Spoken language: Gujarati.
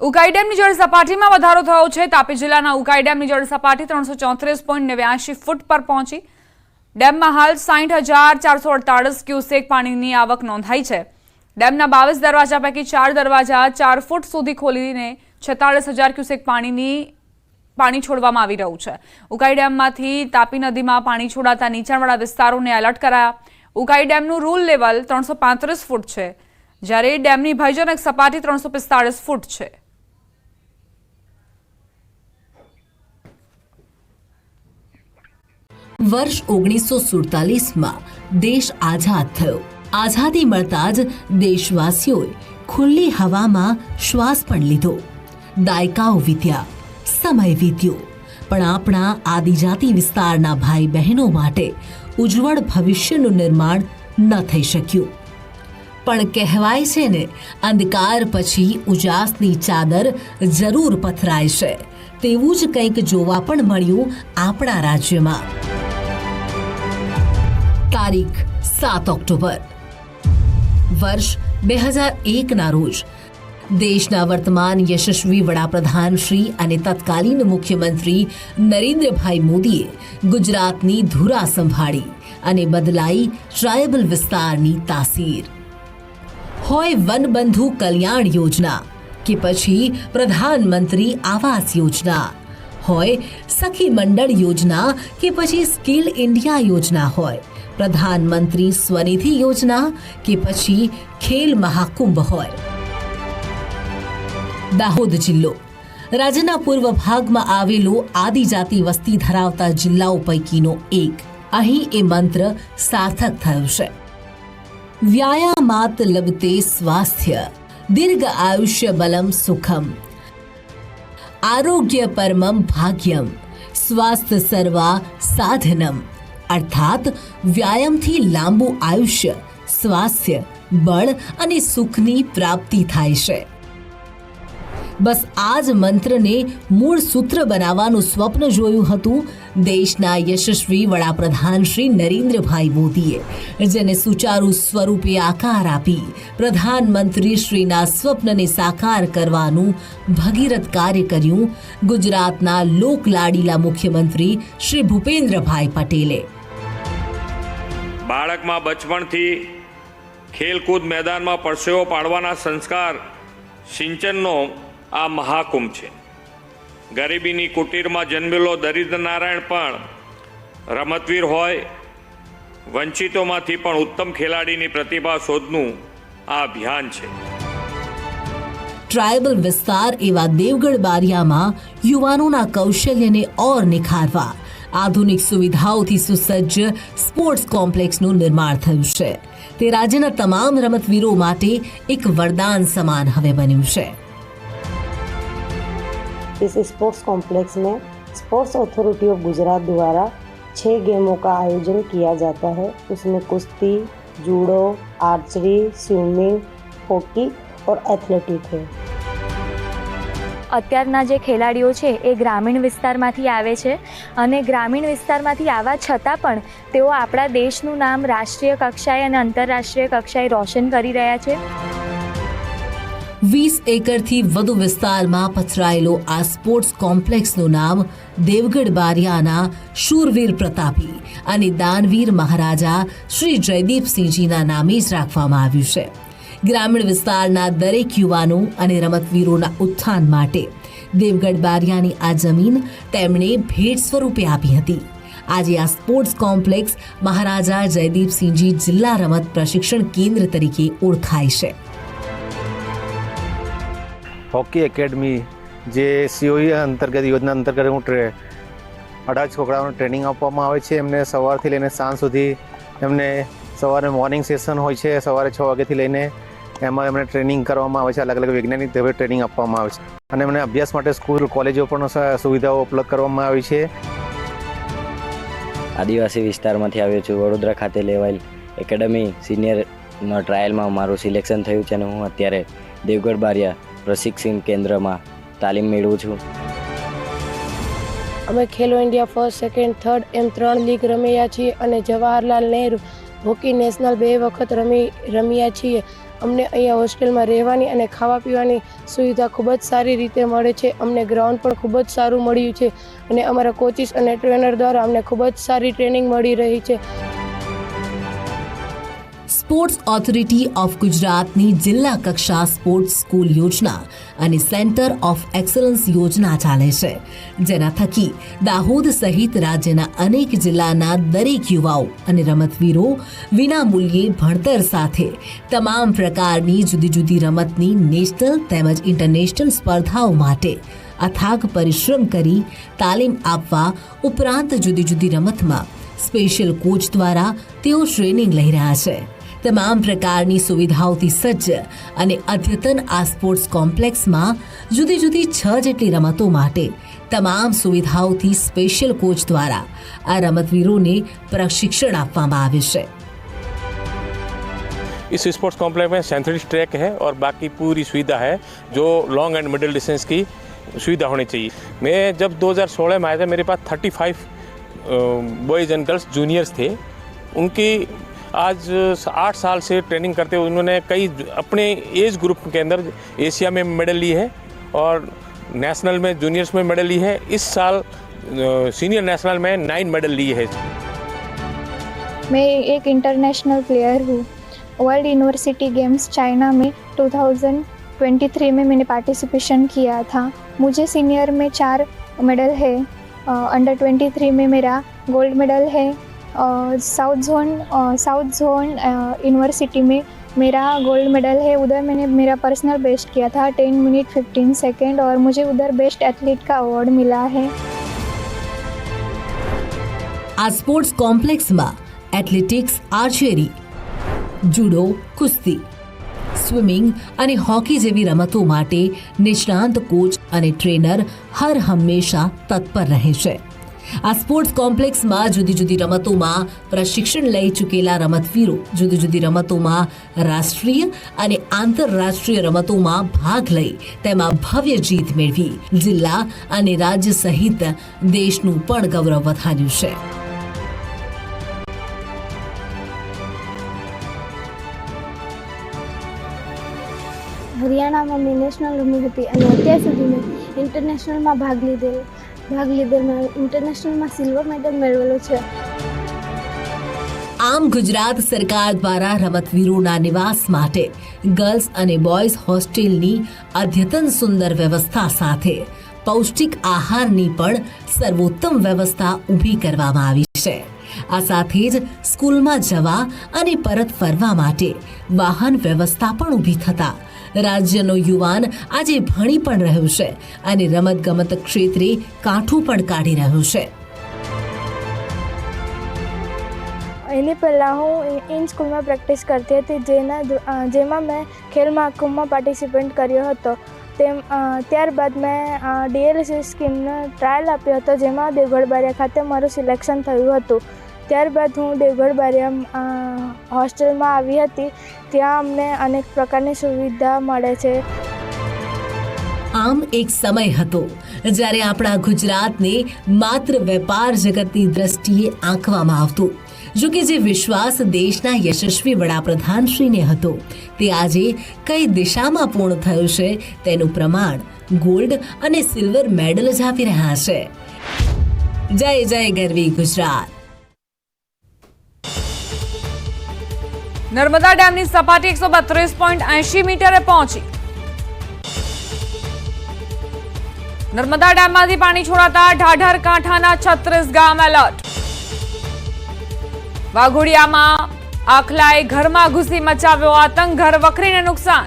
ઉકાઈ ડેમની જળ સપાટીમાં વધારો થયો છે। તાપી જિલ્લાના ઉકાઈ ડેમની જળ સપાટી 334.89 ફૂટ પર પહોંચી। ડેમમાં હાલ 60,448 ક્યુસેક પાણીની આવક નોંધાઈ છે। ડેમના 22 દરવાજા પૈકી 4 દરવાજા 4 ફૂટ સુધી ખોલીને 46,000 ક્યુસેક પાણી છોડવામાં આવી રહ્યું છે। ઉકાઈ ડેમમાંથી તાપી નદીમાં પાણી છોડાતા નીચાણવાળા વિસ્તારોને એલર્ટ કરાયા। ઉકાઈ ડેમનું રૂલ લેવલ 335 ફૂટ છે, જ્યારે ડેમની ભયજનક સપાટી 345 ફૂટ છે। વર્ષ 1947માં દેશ આઝાદ થયો। આઝાદી મળતા જ દેશવાસીઓએ ખુલ્લી હવામાં શ્વાસ પણ લીધો। દાયકાઓ વીત્યા, સમય વીત્યો, પણ આપણા આદિજાતિ વિસ્તારના ભાઈ બહેનો માટે ઉજ્જવળ ભવિષ્યનું નિર્માણ ન થઈ શક્યું। પણ કહેવાય છે ને, અંધકાર પછી ઉજાસની ચાદર જરૂર પથરાય છે। તેવું જ કંઈક જોવા પણ મળ્યું આપણા રાજ્યમાં। તારીખ 7 ઓક્ટોબર વર્ષ 2001ના રોજ દેશના વર્તમાન યશસ્વી વડાપ્રધાન શ્રી અને તત્કાલીન મુખ્યમંત્રી નરેન્દ્રભાઈ મોદીએ ગુજરાતની ધુરા સંભાળી અને બદલાઈ ટ્રાયબલ વિસ્તારની તાસીર। હોય વનબંધુ કલ્યાણ યોજના કે પછી પ્રધાનમંત્રી આવાસ યોજના, હોય સખી મંડળ યોજના કે પછી સ્કિલ ઇન્ડિયા યોજના, હોય પ્રધાનમંત્રી સ્વનિધિ યોજના કે પછી ખેલ મહાકુંભ હોય। દાહોદ જિલ્લો રાજ્યના પૂર્વ ભાગમાં આવેલો આદિજાતિ વસ્તી ધરાવતા જિલ્લાઓ પૈકીનો એક। અહીં એ મંત્ર સાર્થક થયો છે। વ્યાયામાત લભતે સ્વાસ્થ્ય દીર્ઘ આયુષ્ય બલમ સુખમ આરોગ્ય પરમમ ભાગ્યમ સ્વાસ્થ્ય સર્વા સાધનમ। અર્થાત વ્યાયામથી લાંબુ આયુષ્ય, સ્વાસ્થ્ય, બળ અને સુખની પ્રાપ્તિ થાય છે। બસ આ જ મંત્રને મૂળ સૂત્ર બનાવવાનું સ્વપ્ન જોયું હતું દેશના યશસ્વી વડાપ્રધાન શ્રી નરેન્દ્રભાઈ મોદીએ, જેને સુચારુ સ્વરૂપે આકાર આપી પ્રધાનમંત્રી શ્રીના સ્વપ્નને સાકાર કરવાનું ભગીરથ કાર્ય કર્યું ગુજરાતના લોકલાડીલા મુખ્યમંત્રી શ્રી ભૂપેન્દ્રભાઈ પટેલે। બાળકમાં બચપણથી ખેલકૂદ મેદાનમાં પરસેવો પાડવાના સંસ્કાર સિંચનનો આ મહાકુંભ છે। ગરીબીની કુટીરમાં જન્મેલો દરિદ્ર નારાયણ પણ રમતવીર હોય, વંચિતોમાંથી પણ ઉત્તમ ખેલાડીની પ્રતિભા શોધનું આ અભિયાન છે। ટ્રાયબલ વિસ્તાર એવા દેવગઢ બારિયામાં યુવાનોના કૌશલ્યને ઓર નિખારવા આધુનિક સુવિધાઓથી સુસજ્જ સ્પોર્ટ્સ કોમ્પ્લેક્સનું નિર્માણ થયું છે। તે રાજ્યના તમામ રમતવીરો માટે એક વરદાન સમાન હવે બન્યું છે। इस स्पोर्ट्स कॉम्प्लेक्स में स्पोर्ट्स अथॉरिटी ऑफ गुजरात द्वारा 6 गेमों का आयोजन किया जाता है। उसमें कुश्ती, जूडो, आर्चरी, स्विमिंग, हॉकी और एथलेटिक है। અત્યારના જે ખેલાડીઓ છે એ ગ્રામીણ વિસ્તારમાંથી આવે છે અને ગ્રામીણ વિસ્તારમાંથી આવવા છતાં પણ તેઓ આપણા દેશનું નામ રાષ્ટ્રીય કક્ષાએ અને આંતરરાષ્ટ્રીય કક્ષાએ રોશન કરી રહ્યા છે। 20 એકરથી વધુ વિસ્તારમાં પથરાયેલો આ સ્પોર્ટ્સ કોમ્પ્લેક્સનું નામ દેવગઢ બારિયાના શૂરવીર પ્રતાપી અને દાનવીર મહારાજા શ્રી જયદીપસિંહજીના નામે જ રાખવામાં આવ્યું છે। ગ્રામીણ વિસ્તારના દરેક યુવાનો અને રમતવીરોના ઉત્થાન માટે દેવગઢ બારિયાની આ જમીન તેમણે ભેટ સ્વરૂપે આપી હતી। આજે આ સ્પોર્ટ્સ કોમ્પ્લેક્સ મહારાજા જયદીપસિંહજી જિલ્લા રમત પ્રશિક્ષણ કેન્દ્ર તરીકે ઓળખાય છે। હોકી એકેડમી જે સીઓઈ અંતર્ગત યોજના અંતર્ગત 18 છોકરાઓને ટ્રેનિંગ આપવામાં આવે છે। એમને સવારથી લઈને સાંજ સુધી એમને સવારે મોર્નિંગ સેશન હોય છે, સવારે 6 વાગ્યાથી લઈને એમાં એમને ટ્રેનિંગ કરવામાં આવે છે। અલગ અલગ વૈજ્ઞાનિક ઢબે ટ્રેનિંગ આપવામાં આવે છે અને એમને અભ્યાસ માટે સ્કૂલ, કોલેજો પણ સુવિધાઓ ઉપલબ્ધ કરવામાં આવી છે। આદિવાસી વિસ્તારમાંથી આવ્યો છું। વડોદરા ખાતે લેવાયેલ એકેડમી સિનિયરના ટ્રાયલમાં મારું સિલેક્શન થયું છે અને હું અત્યારે દેવગઢ બારિયા પ્રશિક્ષણ કેન્દ્રમાં તાલીમ મેળવું છું। અમે ખેલો ઇન્ડિયા ફર્સ્ટ, સેકન્ડ, થર્ડ એમ 3 લીગ રમ્યા છીએ અને જવાહરલાલ નહેરુ હોકી નેશનલ 2 વખત રમ્યા છીએ અમને અહીંયા હોસ્ટેલમાં રહેવાની અને ખાવા પીવાની સુવિધા ખૂબ જ સારી રીતે મળે છે. અમને ગ્રાઉન્ડ પણ ખૂબ જ સારું મળ્યું છે અને અમારા કોચિસ અને ટ્રેનર દ્વારા અમને ખૂબ જ સારી ટ્રેનિંગ મળી રહી છે. સ્પોર્ટ્સ ઓથોરિટી ઓફ ગુજરાતની જિલ્લા કક્ષા સ્પોર્ટ્સ સ્કૂલ યોજના અને સેન્ટર ઓફ એક્સલન્સ યોજના ચાલે છે, જેના થકી દાહોદ સહિત રાજ્યના અનેક જિલ્લાના દરેક યુવાઓ અને રમતવીરો વિનામૂલ્યે ભણતર સાથે તમામ પ્રકારની જુદી જુદી રમતની નેશનલ તેમજ ઇન્ટરનેશનલ સ્પર્ધાઓ માટે અથાગ પરિશ્રમ કરી તાલીમ આપવા ઉપરાંત જુદી જુદી રમતમાં સ્પેશિયલ કોચ દ્વારા તેઓ ટ્રેનિંગ લઈ રહ્યા છે. તમામ પ્રકારની સુવિધાઓથી સજ્જ અને અદ્યતન આ સ્પોર્ટ્સ કોમ્પ્લેક્સમાં જુદી જુદી 6 જેટલી રમતો માટે તમામ સુવિધાઓથી સ્પેશિયલ કોચ દ્વારા આ રમતવીરોને પ્રશિક્ષણ આપવામાં આવે છે. इस स्पोर्ट्स कॉम्प्लेक्स में सिंथेटिक ट्रैक है और बाकी पूरी सुविधा है जो लॉन्ग एंड मिडिल डिस्टेंस की सुविधा होनी चाहिए. मैं जब 2016 में आया था मेरे पास 35 बॉयज़ एंड गर्ल्स जूनियर्स थे. उनकी आज 8 साल से ट्रेनिंग करते हुए उन्होंने कई अपने एज ग्रुप के अंदर एशिया में मेडल ली है और नेशनल में जूनियर्स में मेडल ली है. इस साल सीनियर नेशनल में 9 मेडल लिए है. मैं एक इंटरनेशनल प्लेयर हूँ. वर्ल्ड यूनिवर्सिटी गेम्स चाइना में 2023 में मैंने पार्टिसिपेशन किया था. मुझे सीनियर में 4 मेडल है. अंडर 23 में मेरा गोल्ड मेडल है. साउथ जोन यूनिवर्सिटी में मेरा गोल्ड मेडल है. उधर मैंने मेरा पर्सनल बेस्ट किया था 10 मिनट 15 सेकेंड और मुझे उधर बेस्ट एथलीट का अवार्ड मिला है. આ સ્પોર્ટ્સ કોમ્પ્લેક્સમાં એથ્લેટિક્સ, આર્ચરી, જુડો, કુસ્તી, સ્વિમિંગ અને હોકી જેવી રમતો માટે નિષ્ણાંત કોચ અને ટ્રેનર હર હંમેશા તત્પર રહે છે. આ સ્પોર્ટ્સ કોમ્પ્લેક્સમાં જુદી જુદી રમતોમાં પ્રશિક્ષણ લઈ ચૂકેલા રમતવીરો જુદી જુદી રમતોમાં રાષ્ટ્રીય અને આંતરરાષ્ટ્રીય રમતોમાં ભાગ લઈ તેમાં ભવ્ય જીત મેળવી જિલ્લા અને રાજ્ય સહિત દેશનું પણ ગૌરવ વધાર્યું છે. હરિયાણામાં મેં નેશનલ રમી હતી અને અત્યાર સુધી મેં ઇન્ટરનેશનલમાં ભાગ લીધેલ મેં ઇન્ટરનેશનલમાં સિલ્વર મેડલ મેળવેલો છે. આમ ગુજરાત સરકાર દ્વારા રમતવીરોના નિવાસ માટે ગર્લ્સ અને બોયઝ હોસ્ટેલની અદ્યતન સુંદર વ્યવસ્થા સાથે પૌષ્ટિક આહારની પણ સર્વોત્તમ વ્યવસ્થા ઊભી કરવામાં આવી છે. આ સાથે જ સ્કૂલમાં જવા અને પરત ફરવા માટે વાહન વ્યવસ્થા પણ ઊભી થતા રાજ્યનો યુવાન આજે ભણી પણ રહ્યો છે અને રમતગમત ક્ષેત્રે કાઠું પણ કાઢી રહ્યો છે. એની પહેલાં હું ઇન સ્કૂલમાં પ્રેક્ટિસ કરતી હતી જેમાં મેં ખેલ મહાકુંભમાં પાર્ટિસિપેટ કર્યો હતો. ત્યારબાદ મેં DLSS સ્કીમનો ટ્રાયલ આપ્યો હતો જેમાં દેવગઢ બારિયા ખાતે મારું સિલેક્શન થયું હતું. ત્યારબાદ હું દેવગઢ બારિયા હોસ્ટેલમાં આવી હતી. ત્યાં અમને અનેક પ્રકારની સુવિધા મળે છે. આમ એક સમય હતો જ્યારે આપણા ગુજરાતને માત્ર વેપાર જગતની દ્રષ્ટિએ આંકવામાં આવતું. જો કે જે વિશ્વાસ દેશના યશસ્વી વડાપ્રધાનશ્રીને હતો તે આજે કઈ દિશામાં પૂર્ણ થયો છે તેનું પ્રમાણ ગોલ્ડ અને સિલ્વર મેડલ જ આપી રહ્યા છે. જય જય ગરવી ગુજરાત. નર્મદા ડેમની સપાટી 132.80 મીટરે પહોંચી. નર્મદા ડેમમાંથી પાણી છોડાતા ઢાઢર કાંઠાના 36 ગામ એલર્ટ. વાઘોડિયામાં આખલાએ ઘરમાં ઘૂસી મચાવ્યો આતંક, ઘર વખરીને નુકસાન.